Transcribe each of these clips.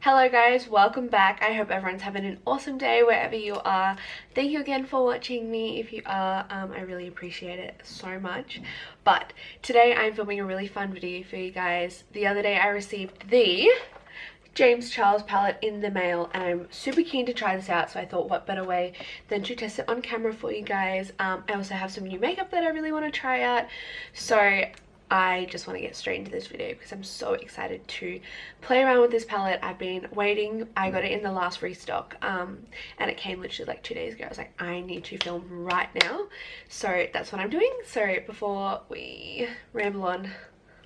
Hello guys, welcome back. I hope everyone's having an awesome day wherever you are. Thank you again for watching me. If you are, I really appreciate it so much. But today I'm filming a really fun video for you guys. The other day I received the James Charles palette in the mail and I'm super keen to try this out, so I thought what better way than to test it on camera for you guys. I also have some new makeup that I really want to try out, so I just want to get straight into this video because I'm so excited to play around with this palette. I've been waiting. I got it in the last restock and it came literally like 2 days ago. I was like, I need to film right now, so that's what I'm doing. So before we ramble on,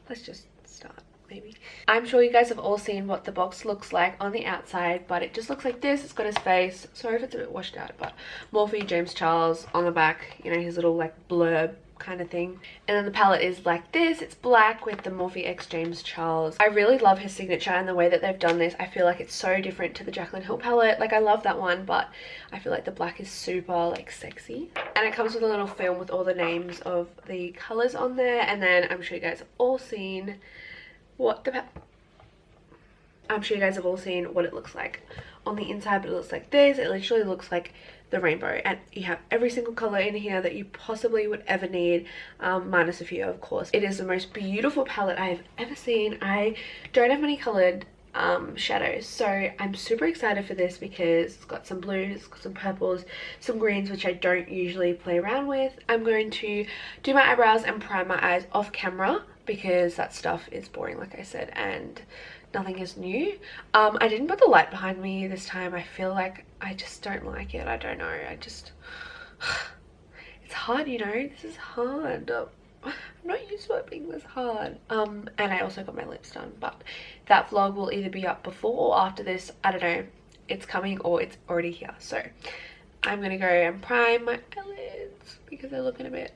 let's just start. Maybe. I'm sure you guys have all seen what the box looks like on the outside, but it just looks like this. It's got his face. Sorry if it's a bit washed out, but Morphe James Charles on the back, you know, his little like blurb kind of thing. And then the palette is like this. It's black with the Morphe X James Charles. I really love his signature and the way that they've done this. I feel like it's so different to the Jaclyn Hill palette. Like, I love that one, but I feel like the black is super like sexy. And it comes with a little film with all the names of the colors on there. And then I'm sure you guys have all seen what it looks like on the inside, but it looks like this. It literally looks like the rainbow, and you have every single color in here that you possibly would ever need, minus a few, of course. It is the most beautiful palette I have ever seen. I don't have many colored shadows, so I'm super excited for this because it's got some blues, it's got some purples, some greens, which I don't usually play around with. I'm going to do my eyebrows and prime my eyes off camera because that stuff is boring, like I said, and nothing is new. I didn't put the light behind me this time. I feel like I just don't like it. I don't know, it's hard, you know. This is hard. I'm not used to it being this hard. And I also got my lips done, but that vlog will either be up before or after this. I don't know, it's coming or it's already here. So I'm gonna go and prime my eyelids because they're looking a bit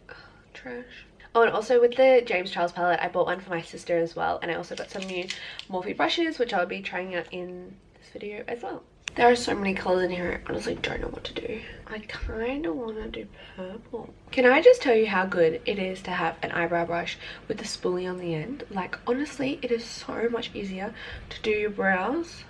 trash. Oh, and also with the James Charles palette, I bought one for my sister as well, and I also got some new Morphe brushes, which I'll be trying out in this video as well. There are so many colours in here, I honestly don't know what to do. I kind of want to do purple. Can I just tell you how good it is to have an eyebrow brush with the spoolie on the end? Like, honestly, it is so much easier to do your brows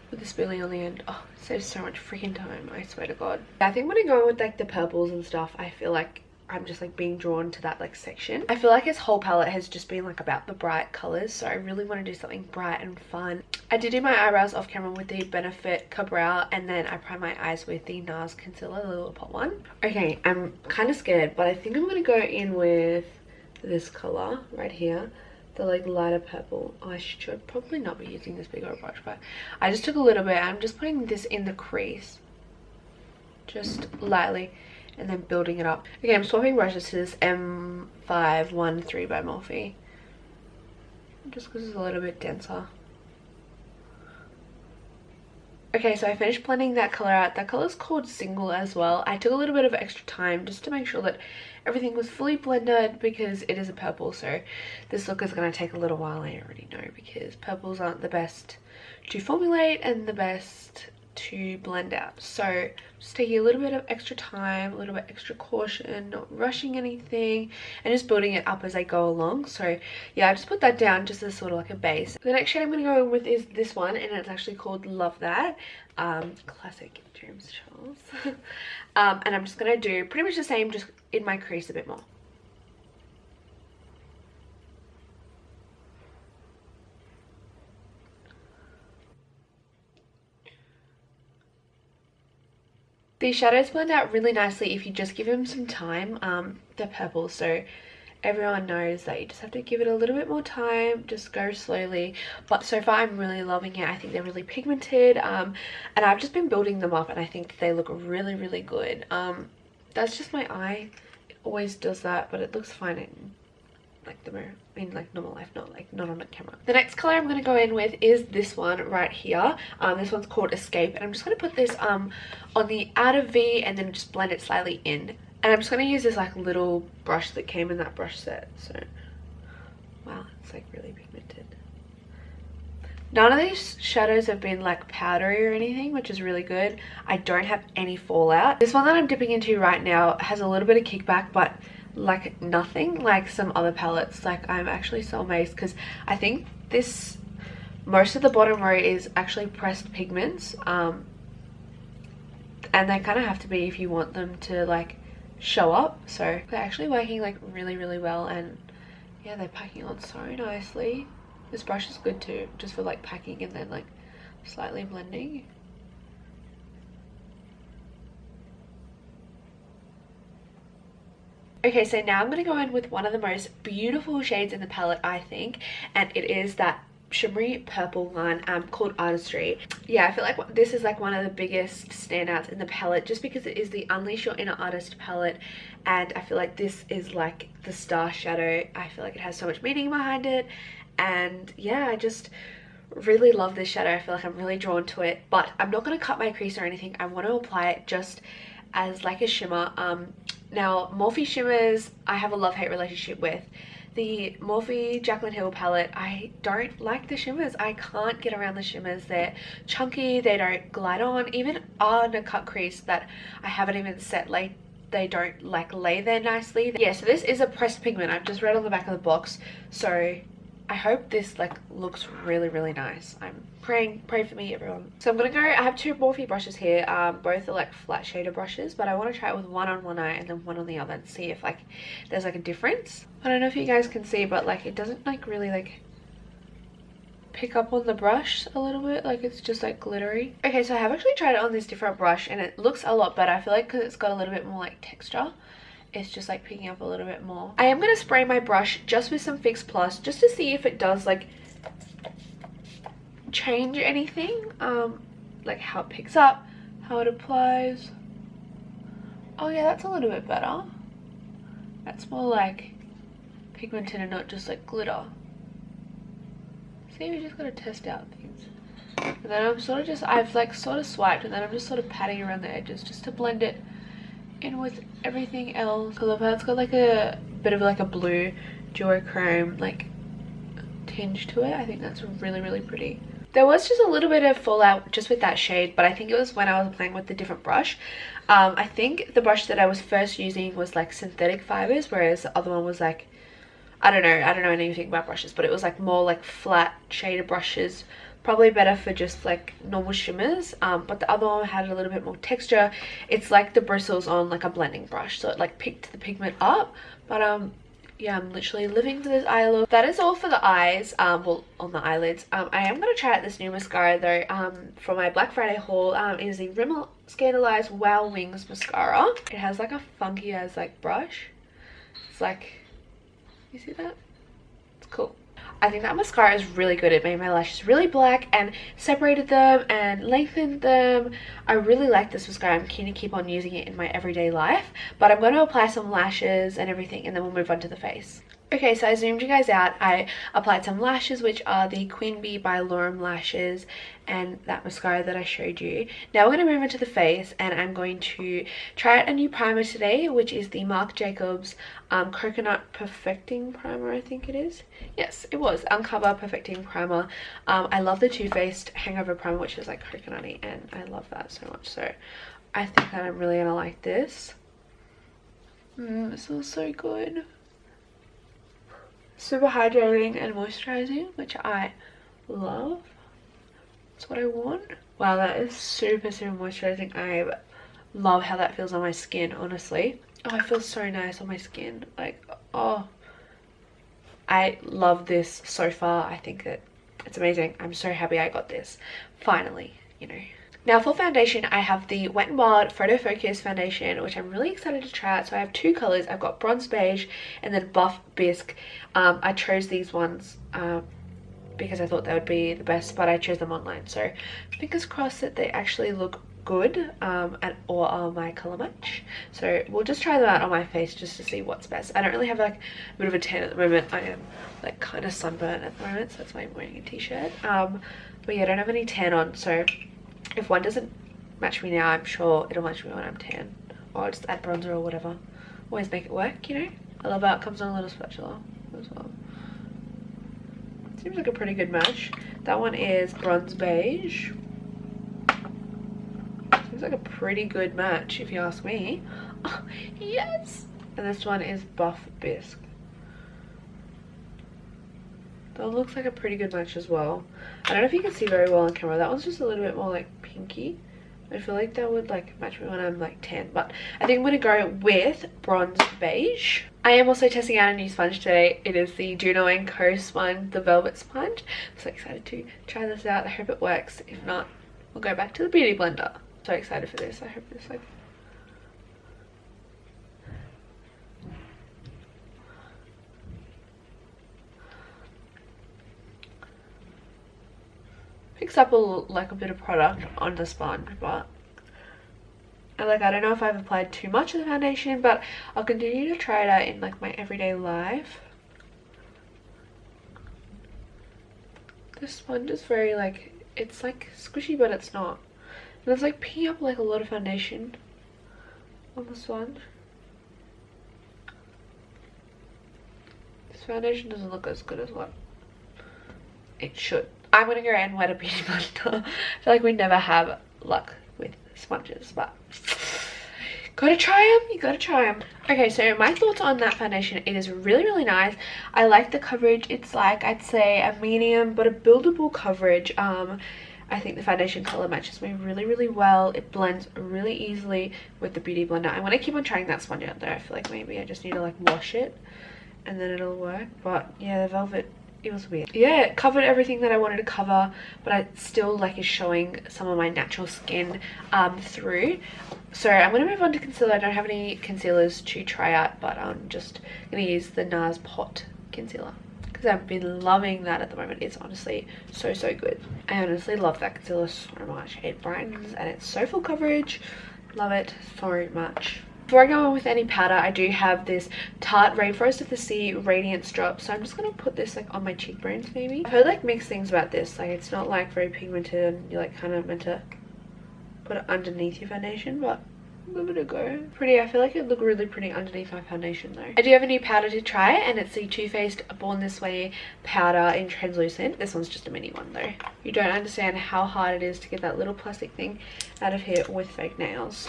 with the spoolie on the end. Oh, it saves so much freaking time, I swear to God. I think when I go with like the purples and stuff, I feel like I'm just like being drawn to that like section. I feel like his whole palette has just been like about the bright colors, so I really want to do something bright and fun. I did do my eyebrows off camera with the Benefit Cabral, and then I primed my eyes with the NARS concealer, the little pot one. Okay, I'm kind of scared, but I think I'm going to go in with this color right here, the like lighter purple. Oh, I should probably not be using this big old brush, but I just took a little bit. I'm just putting this in the crease, just lightly, and then building it up. Okay, I'm swapping brushes to this M513 by Morphe, just because it's a little bit denser. Okay, so I finished blending that color out. That color is called Single as well. I took a little bit of extra time just to make sure that everything was fully blended because it is a purple, so this look is going to take a little while. I already know, because purples aren't the best to formulate and the best to blend out. So just taking a little bit of extra time, a little bit extra caution, not rushing anything, and just building it up as I go along. So yeah, I just put that down just as sort of like a base. The next shade I'm going to go in with is this one, and it's actually called Love That. Classic James Charles. And I'm just going to do pretty much the same, just in my crease a bit more. These shadows blend out really nicely if you just give them some time. They're purple, so everyone knows that you just have to give it a little bit more time, just go slowly. But so far I'm really loving it. I think they're really pigmented, and I've just been building them up and I think they look really, really good. That's just my eye. It always does that, but it looks fine in like the mirror, in like normal life, not on a camera. The next color I'm going to go in with is this one right here. This one's called Escape, and I'm just going to put this on the outer V and then just blend it slightly in. And I'm just going to use this like little brush that came in that brush set. So wow, it's like really pigmented. None of these shadows have been like powdery or anything, which is really good. I don't have any fallout. This one that I'm dipping into right now has a little bit of kickback, but like nothing like some other palettes. Like, I'm actually so amazed because I think this Most of the bottom row is actually pressed pigments, and they kind of have to be if you want them to like show up. So they're actually working like really well, and yeah, they're packing on so nicely. This brush is good too, just for like packing and then like slightly blending. Okay, so now I'm going to go in with one of the most beautiful shades in the palette, I think, and it is that shimmery purple one called Artistry. Yeah, I feel like this is like one of the biggest standouts in the palette, just because it is the Unleash Your Inner Artist palette, and I feel like this is like the star shadow. I feel like it has so much meaning behind it, and yeah, I just really love this shadow. I feel like I'm really drawn to it, but I'm not going to cut my crease or anything. I want to apply it just as like a shimmer. Now Morphe shimmers I have a love-hate relationship with. The Morphe Jaclyn Hill palette, I don't like the shimmers. I can't get around the shimmers. They're chunky, they don't glide on, even on a cut crease that I haven't even set, like they don't like lay there nicely. Yeah, so this is a pressed pigment. I've just read on the back of the box, so I hope this like looks really nice. I'm praying, pray for me everyone. So I'm gonna go, I have two Morphe brushes here. Both are like flat shader brushes, but I want to try it with one on one eye and then one on the other and see if like there's like a difference. I don't know if you guys can see, but like it doesn't like really like pick up on the brush a little bit, like it's just like glittery. Okay, so I have actually tried it on this different brush and it looks a lot better. I feel like because it's got a little bit more like texture, it's just like picking up a little bit more. I am going to spray my brush just with some Fix Plus just to see if it does like change anything, like how it picks up, how it applies. Oh yeah, that's a little bit better. That's more like pigmented and not just like glitter. See, we just got to test out things. And then I'm sort of just, I've like sort of swiped and then I'm just sort of patting around the edges just to blend it in with everything else. I love how it's got like a bit of like a blue duochrome like tinge to it. I think that's really pretty. There was just a little bit of fallout just with that shade, but I think it was when I was playing with the different brush. I think the brush that I was first using was like synthetic fibers, whereas the other one was like, I don't know anything about brushes, but it was like more like flat shader brushes, probably better for just like normal shimmers. But the other one had a little bit more texture. It's like the bristles on like a blending brush, so it like picked the pigment up. But yeah, I'm literally living for this eye look. That is all for the eyes, well, on the eyelids. I am going to try out this new mascara though, for my Black Friday haul. It is the Rimmel Scandalized Wow Wings mascara. It has like a funky as like brush. It's like, you see that? It's cool. I think that mascara is really good. It made my lashes really black and separated them and lengthened them. I really like this mascara. I'm keen to keep on using it in my everyday life. But I'm going to apply some lashes and everything and then we'll move on to the face. Okay, so I zoomed you guys out. I applied some lashes, which are the Queen Bee by Lorem lashes, and that mascara that I showed you. Now we're going to move into the face, and I'm going to try out a new primer today, which is the Marc Jacobs Coconut Perfecting Primer, I think it is. Yes, it was. Uncover Perfecting Primer. I love the Too Faced Hangover Primer, which is like coconutty, and I love that so much. So I think that I'm really going to like this. It smells so good. Super hydrating and moisturizing, which I love. That's what I want. Wow, that is super moisturizing. I love how that feels on my skin, honestly. Oh, it feels so nice on my skin. Like, oh, I love this so far. I think that it's amazing. I'm so happy I got this finally, you know. Now for foundation, I have the Wet n Wild Photo Focus foundation, which I'm really excited to try out. So I have two colors. I've got Bronze Beige and then Buff Bisque. I chose these ones because I thought they would be the best, but I chose them online. So fingers crossed that they actually look good or are my color match. So we'll just try them out on my face just to see what's best. I don't really have like a bit of a tan at the moment. I am like kind of sunburnt at the moment, so that's why I'm wearing a t-shirt. But yeah, I don't have any tan on, so if one doesn't match me now, I'm sure it'll match me when I'm tan. Or I'll just add bronzer or whatever. Always make it work, you know? I love how it comes on a little spatula as well. Seems like a pretty good match. That one is Bronze Beige. Seems like a pretty good match if you ask me. Oh, yes! And this one is Buff Bisque. That one looks like a pretty good match as well. I don't know if you can see very well on camera. That one's just a little bit more like pinky. I feel like that would like match me when I'm like tan, but I think I'm gonna go with bronze beige. I am also testing out a new sponge today. It is the Juno & Co sponge, the velvet sponge. I'm so excited to try this out. I hope it works. If not, we'll go back to the beauty blender. So excited for this. I hope this like picks up like a bit of product on the sponge, but I don't know if I've applied too much of the foundation, but I'll continue to try it out in like my everyday life. This sponge is very like, it's like squishy, but it's not. And it's like picking up like a lot of foundation on the sponge. This foundation doesn't look as good as what it should. I'm gonna go and wet a beauty blender. I feel like we never have luck with sponges, but gotta try them. You gotta try them. Okay, so my thoughts on that foundation, it is really, really nice. I like the coverage. It's like, I'd say a medium but a buildable coverage. I think the foundation color matches me really, really well. It blends really easily with the beauty blender. I'm gonna keep on trying that sponge out there. I feel like maybe I just need to like wash it and then it'll work. But yeah, the velvet, it was weird. Yeah, it covered everything that I wanted to cover, but I still like is showing some of my natural skin through. So I'm going to move on to concealer. I don't have any concealers to try out, but I'm just going to use the NARS Pot concealer because I've been loving that at the moment. It's honestly so, so good. I honestly love that concealer so much. It brightens and it's so full coverage. Love it so much. Before I go on with any powder, I do have this Tarte Rainforest of the Sea Radiance Drop. So I'm just going to put this like on my cheekbones maybe. I've heard like mixed things about this. Like it's not like very pigmented and you're like kind of meant to put it underneath your foundation, but give it a go. Pretty, I feel like it look really pretty underneath my foundation though. I do have a new powder to try and it's the Too Faced Born This Way powder in translucent. This one's just a mini one though. You don't understand how hard it is to get that little plastic thing out of here with fake nails.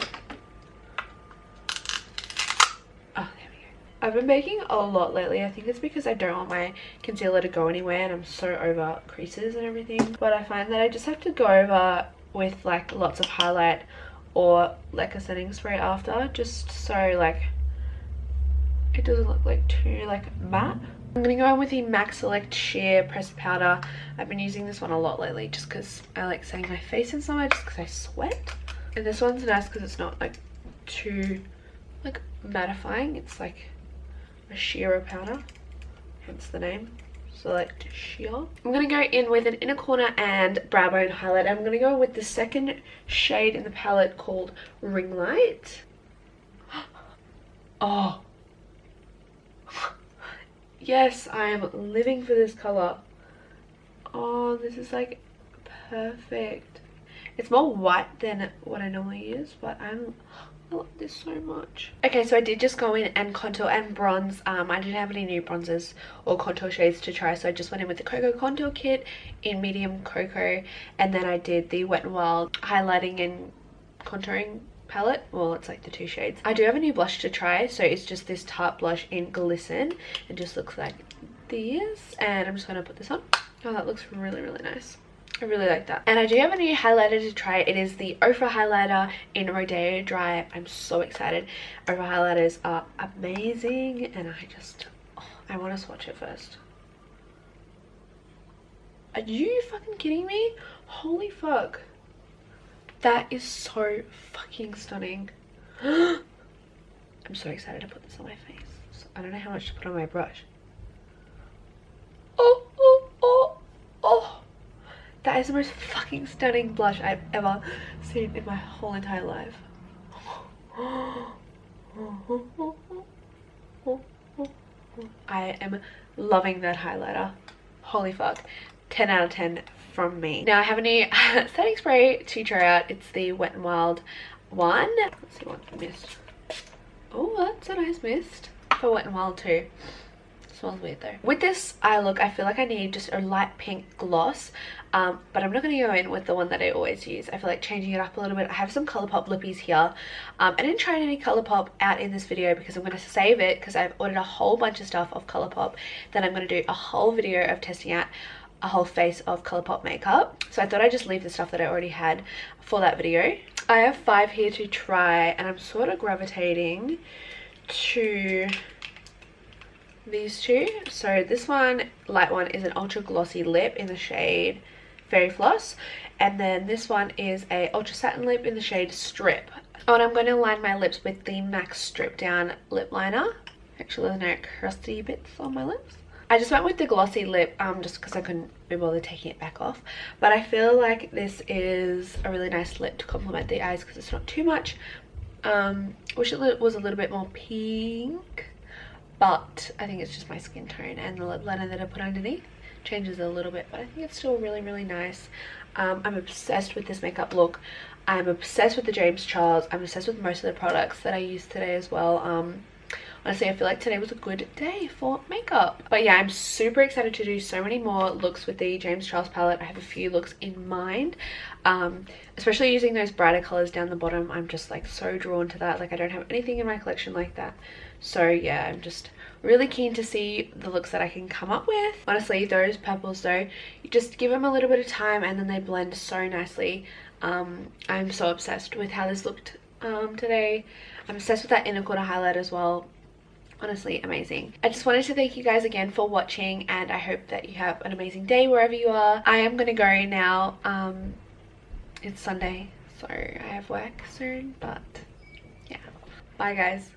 I've been baking a lot lately. I think it's because I don't want my concealer to go anywhere and I'm so over creases and everything. But I find that I just have to go over with like lots of highlight or like a setting spray after, just so like it doesn't look like too like matte. I'm gonna go in with the MAC Select Sheer Pressed Powder. I've been using this one a lot lately just because I like setting my face in somewhere just because I sweat. And this one's nice because it's not like too like mattifying. It's like a sheerer powder, hence the name Select Sheer. I'm going to go in with an inner corner and brow bone highlight. I'm going to go with the second shade in the palette called Ring Light. Oh yes, I am living for this color. Oh, this is like perfect. It's more white than what I normally use, but I love this so much. Okay, so I did just go in and contour and bronze. I didn't have any new bronzers or contour shades to try, so I just went in with the Cocoa Contour Kit in medium cocoa, and then I did the Wet n Wild highlighting and contouring palette. Well, it's like the two shades. I do have a new blush to try, so it's just this Tarte blush in Glisten. It just looks like this, and I'm just going to put this on. Oh, that looks really, really nice. I really like that. And I do have a new highlighter to try. It is the Ofra highlighter in Rodeo Dry. I'm so excited. Ofra highlighters are amazing, and I want to swatch it first. Are you fucking kidding me? Holy fuck. That is so fucking stunning. I'm so excited to put this on my face. So I don't know how much to put on my brush. Oh, oh, oh, oh. That is the most fucking stunning blush I've ever seen in my whole entire life. I am loving that highlighter. Holy fuck. 10 out of 10 from me. Now I have a new setting spray to try out. It's the Wet n Wild one. Let's see what mist. Oh, that's a nice mist for Wet n Wild too. Smells weird though. With this eye look, I feel like I need just a light pink gloss, but I'm not going to go in with the one that I always use. I feel like changing it up a little bit. I have some Colourpop lippies here. I didn't try any Colourpop out in this video because I'm going to save it, because I've ordered a whole bunch of stuff of Colourpop. Then I'm going to do a whole video of testing out a whole face of Colourpop makeup. So I thought I'd just leave the stuff that I already had for that video. I have 5 here to try, and I'm sort of gravitating to these two. So this one, light one, is an ultra glossy lip in the shade Fairy Floss, and then this one is a ultra satin lip in the shade Strip. Oh, and I'm going to line my lips with the MAC Strip Down lip liner. Actually, there's no crusty bits on my lips. I just went with the glossy lip just because I couldn't be bothered taking it back off, but I feel like this is a really nice lip to complement the eyes because it's not too much. Wish it was a little bit more pink, but I think it's just my skin tone, and the lip liner that I put underneath changes a little bit, but I think it's still really, really nice. I'm obsessed with this makeup look. I'm obsessed with the James Charles. I'm obsessed with most of the products that I used today as well. Honestly, I feel like today was a good day for makeup. But yeah, I'm super excited to do so many more looks with the James Charles palette. I have a few looks in mind, especially using those brighter colors down the bottom. I'm just like so drawn to that. Like, I don't have anything in my collection like that. So yeah, I'm just really keen to see the looks that I can come up with. Honestly, those purples though, you just give them a little bit of time and then they blend so nicely. I'm so obsessed with how this looked today. I'm obsessed with that inner corner highlight as well. Honestly, amazing. I just wanted to thank you guys again for watching, and I hope that you have an amazing day wherever you are. I am gonna go now. It's Sunday, so I have work soon, but yeah. Bye guys.